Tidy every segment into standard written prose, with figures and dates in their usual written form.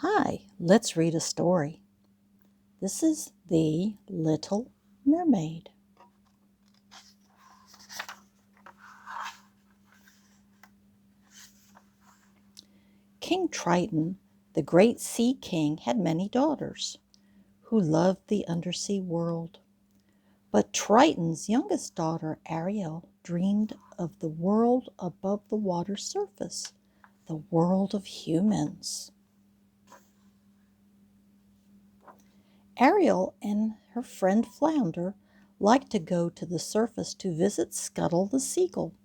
Hi, let's read a story. This is the Little Mermaid. King Triton, the great sea king, had many daughters who loved the undersea world. But Triton's youngest daughter, Ariel, dreamed of the world above the water's surface, the world of humans. Ariel and her friend Flounder liked to go to the surface to visit Scuttle the seagull.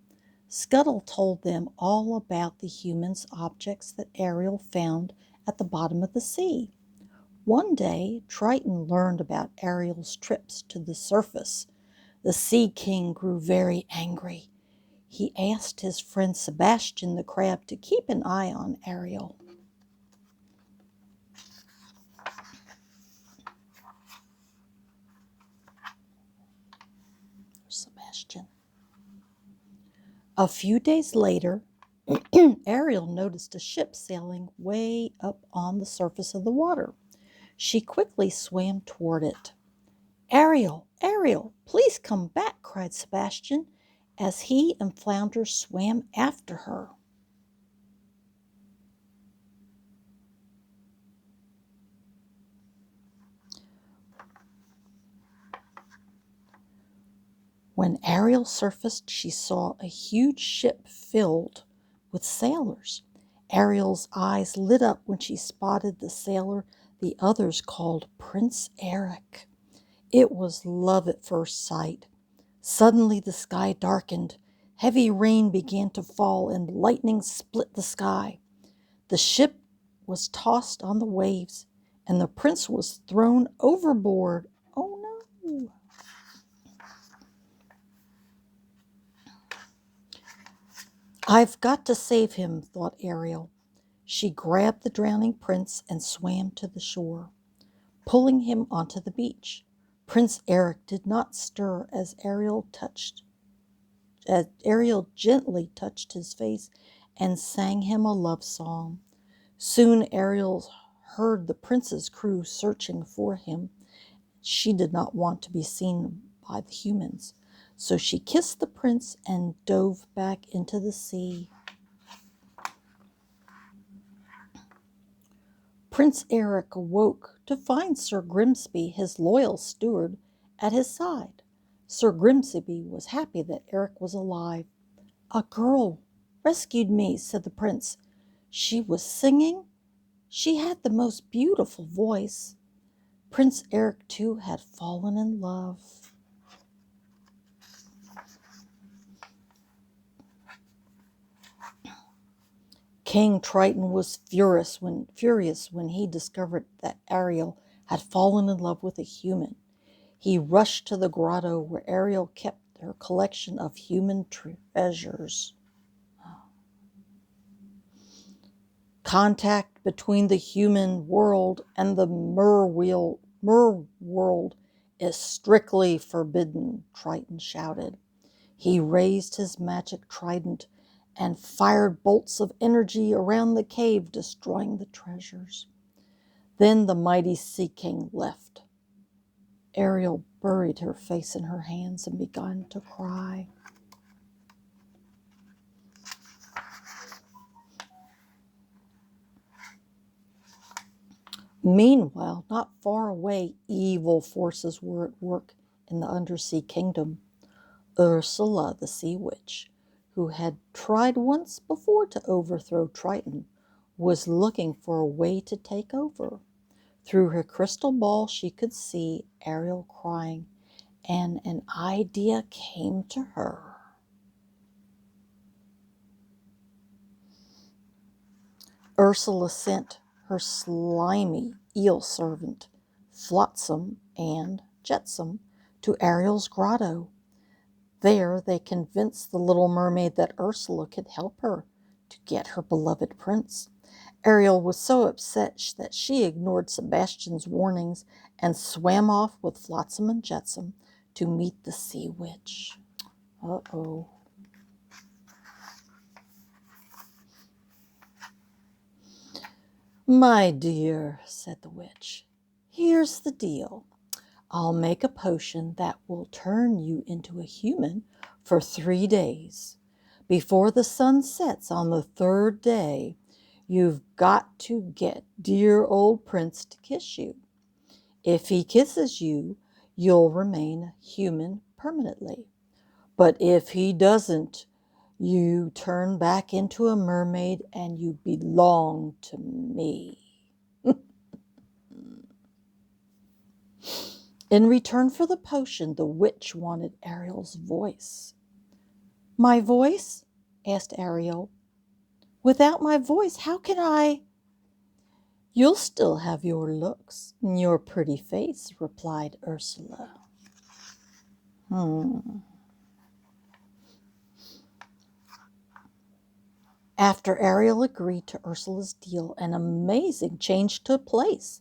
Scuttle told them all about the humans' objects that Ariel found at the bottom of the sea. One day, Triton learned about Ariel's trips to the surface. The Sea King grew very angry. He asked his friend Sebastian the crab to keep an eye on Ariel. Sebastian. A few days later, Ariel noticed a ship sailing way up on the surface of the water. She quickly swam toward it. Ariel, Ariel, please come back, cried Sebastian as he and Flounder swam after her. When Ariel surfaced, she saw a huge ship filled with sailors. Ariel's eyes lit up when she spotted the sailor the others called Prince Eric. It was love at first sight. Suddenly the sky darkened. Heavy rain began to fall and lightning split the sky. The ship was tossed on the waves and the prince was thrown overboard. Oh no! I've got to save him, thought Ariel. She grabbed the drowning prince and swam to the shore, pulling him onto the beach. Prince Eric did not stir as Ariel gently touched his face and sang him a love song. Soon Ariel heard the prince's crew searching for him. She did not want to be seen by the humans, so she kissed the prince and dove back into the sea. Prince Eric awoke to find Sir Grimsby, his loyal steward, at his side. Sir Grimsby was happy that Eric was alive. A girl rescued me, said the prince. She was singing. She had the most beautiful voice. Prince Eric, too, had fallen in love. King Triton was furious when he discovered that Ariel had fallen in love with a human. He rushed to the grotto where Ariel kept her collection of human treasures. Contact between the human world and the mer world is strictly forbidden, Triton shouted. He raised his magic trident and fired bolts of energy around the cave, destroying the treasures. Then the mighty Sea King left. Ariel buried her face in her hands and began to cry. Meanwhile, not far away, evil forces were at work in the undersea kingdom. Ursula, the sea witch, who had tried once before to overthrow Triton, was looking for a way to take over. Through her crystal ball, she could see Ariel crying, and an idea came to her. Ursula sent her slimy eel servant, Flotsam and Jetsam, to Ariel's grotto. There they convinced the little mermaid that Ursula could help her to get her beloved prince. Ariel was so upset that she ignored Sebastian's warnings and swam off with Flotsam and Jetsam to meet the sea witch. Uh-oh. My dear, said the witch, here's the deal. I'll make a potion that will turn you into a human for 3 days. Before the sun sets on the third day, you've got to get dear old Prince to kiss you. If he kisses you, you'll remain human permanently. But if he doesn't, you turn back into a mermaid and you belong to me. In return for the potion, the witch wanted Ariel's voice. My voice? Asked Ariel. Without my voice, how can I? You'll still have your looks and your pretty face, replied Ursula. After Ariel agreed to Ursula's deal, an amazing change took place.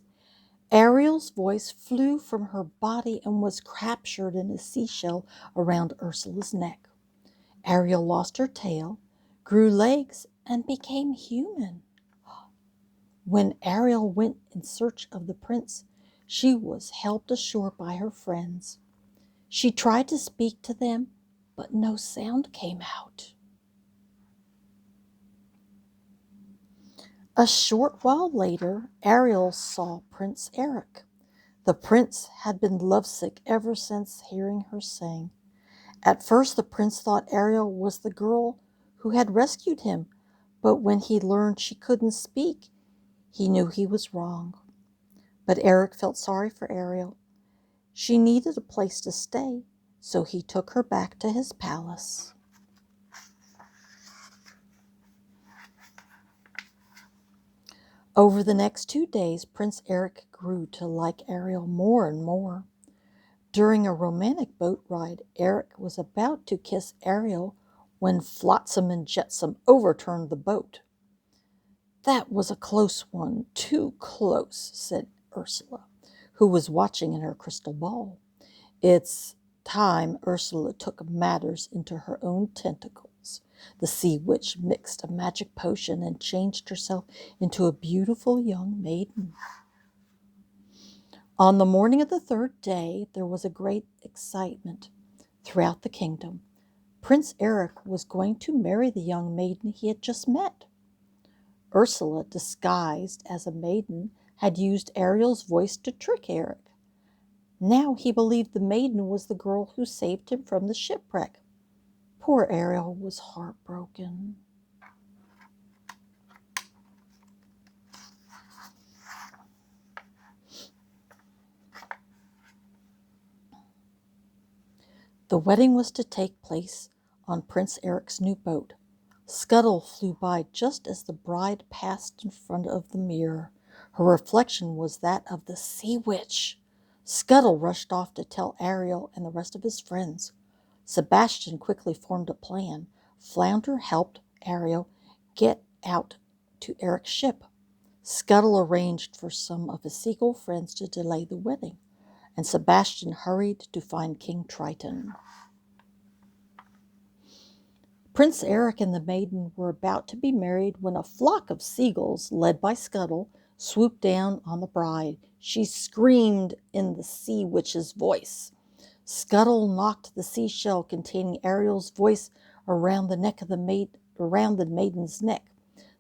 Ariel's voice flew from her body and was captured in a seashell around Ursula's neck. Ariel lost her tail, grew legs, and became human. When Ariel went in search of the prince, she was helped ashore by her friends. She tried to speak to them, but no sound came out. A short while later, Ariel saw Prince Eric. The prince had been lovesick ever since hearing her sing. At first, the prince thought Ariel was the girl who had rescued him, but when he learned she couldn't speak, he knew he was wrong. But Eric felt sorry for Ariel. She needed a place to stay, so he took her back to his palace. Over the next 2 days, Prince Eric grew to like Ariel more and more. During a romantic boat ride, Eric was about to kiss Ariel when Flotsam and Jetsam overturned the boat. That was a close one, too close, said Ursula, who was watching in her crystal ball. It's time Ursula took matters into her own tentacles. The sea witch mixed a magic potion and changed herself into a beautiful young maiden. On the morning of the third day, there was a great excitement throughout the kingdom. Prince Eric was going to marry the young maiden he had just met. Ursula, disguised as a maiden, had used Ariel's voice to trick Eric. Now he believed the maiden was the girl who saved him from the shipwreck. Poor Ariel was heartbroken. The wedding was to take place on Prince Eric's new boat. Scuttle flew by just as the bride passed in front of the mirror. Her reflection was that of the sea witch. Scuttle rushed off to tell Ariel and the rest of his friends. Sebastian quickly formed a plan. Flounder helped Ariel get out to Eric's ship. Scuttle arranged for some of his seagull friends to delay the wedding, and Sebastian hurried to find King Triton. Prince Eric and the maiden were about to be married when a flock of seagulls, led by Scuttle, swooped down on the bride. She screamed in the sea witch's voice. Scuttle knocked the seashell containing Ariel's voice around the maiden's neck.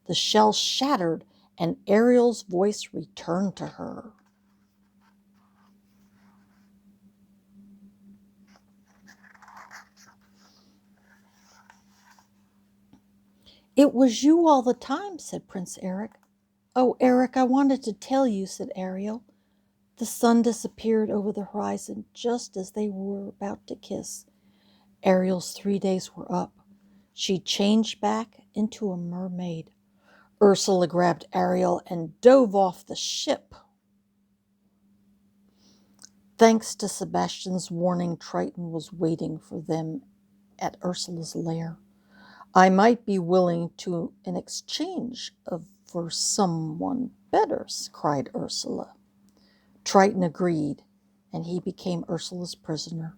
The shell shattered, and Ariel's voice returned to her. It was you all the time, said Prince Eric. Oh, Eric, I wanted to tell you, said Ariel. The sun disappeared over the horizon just as they were about to kiss. Ariel's 3 days were up. She changed back into a mermaid. Ursula grabbed Ariel and dove off the ship. Thanks to Sebastian's warning, Triton was waiting for them at Ursula's lair. I might be willing to in exchange for someone better, cried Ursula. Triton agreed, and he became Ursula's prisoner.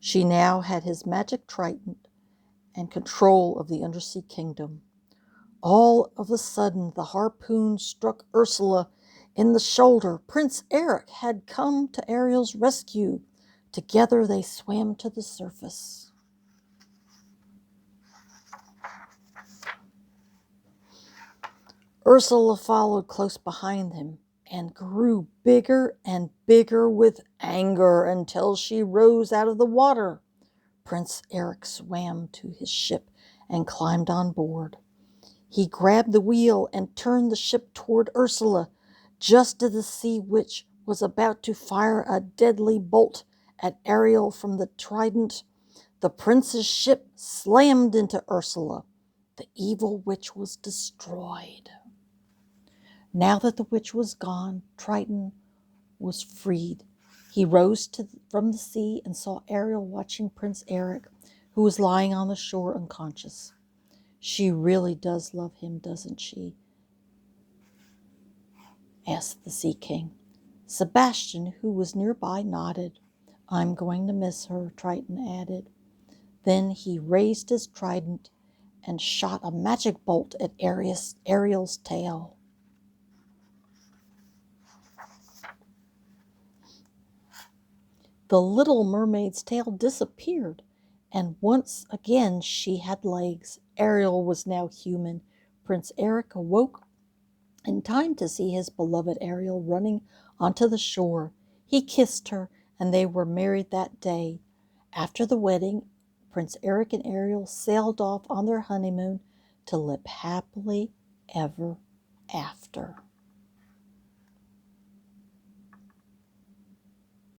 She now had his magic trident and control of the undersea kingdom. All of a sudden, the harpoon struck Ursula in the shoulder. Prince Eric had come to Ariel's rescue. Together they swam to the surface. Ursula followed close behind him and grew bigger and bigger with anger until she rose out of the water. Prince Eric swam to his ship and climbed on board. He grabbed the wheel and turned the ship toward Ursula, just as the sea witch was about to fire a deadly bolt at Ariel from the trident. The prince's ship slammed into Ursula. The evil witch was destroyed. Now that the witch was gone, Triton was freed. He rose from the sea and saw Ariel watching Prince Eric, who was lying on the shore unconscious. She really does love him, doesn't she? Asked the Sea King. Sebastian, who was nearby, nodded. I'm going to miss her, Triton added. Then he raised his trident and shot a magic bolt at Ariel's tail. The Little Mermaid's tail disappeared, and once again she had legs. Ariel was now human. Prince Eric awoke in time to see his beloved Ariel running onto the shore. He kissed her, and they were married that day. After the wedding, Prince Eric and Ariel sailed off on their honeymoon to live happily ever after.